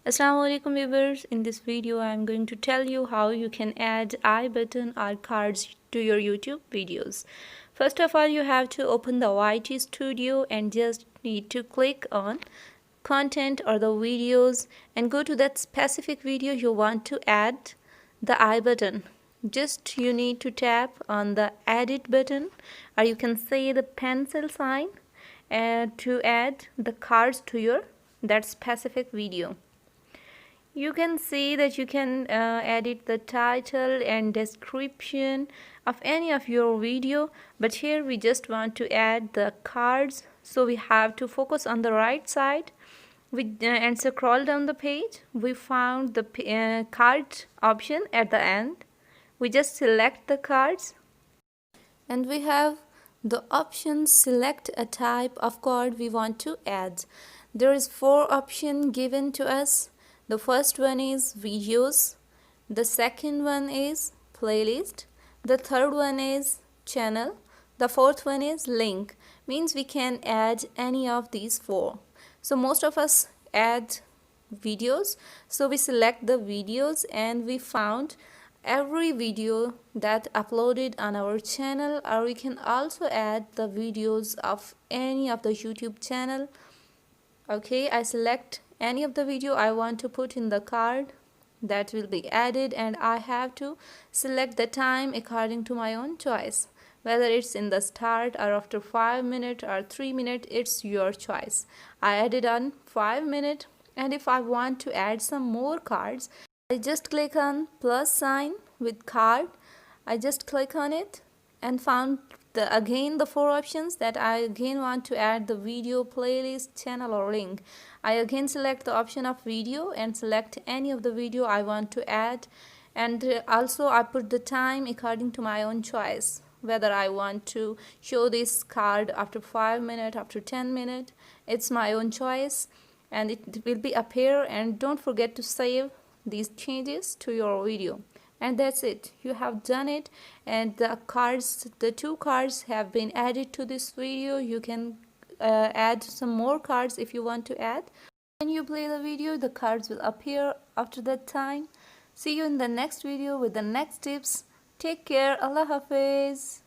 Assalamu alaikum viewers. In this video I am going to tell you how you can add I button or cards to your YouTube videos. First of all, you have to open the YT Studio and just need to click on content or the videos and go to that specific video you want to add the I button. Just you need to tap on the edit button, or you can say the pencil sign, to add the cards to your that specific video. You can see that you can edit the title and description of any of your video, but here we just want to add the cards, so we have to focus on the right side and scroll down the page. We found the card option at the end. We just select the cards and we have the option select a type of card we want to add. There is 4 options given to us. The first one is videos, the second one is playlist, the third one is channel, the fourth one is link. Means we can add any of these 4. So most of us add videos, so we select the videos and we found every video that uploaded on our channel, or we can also add the videos of any of the YouTube channel. Okay, I select any of the video I want to put in the card that will be added, and I have to select the time according to my own choice, whether it's in the start or after 5 minutes or 3 minutes. It's your choice. I added on 5 minutes, and if I want to add some more cards, I just click on plus sign with card. I just click on it and found again the 4 options that I again want to add the video, playlist, channel or link. I again select the option of video and select any of the video I want to add, and also I put the time according to my own choice, whether I want to show this card after 5 minutes, after 10 minutes. It's my own choice and it will be appear. And don't forget to save these changes to your video. And that's it, you have done it, and the 2 cards have been added to this video. You can add some more cards if you want to add. When you play the video, the cards will appear after that time. See you in the next video with the next tips. Take care. Allah Hafiz.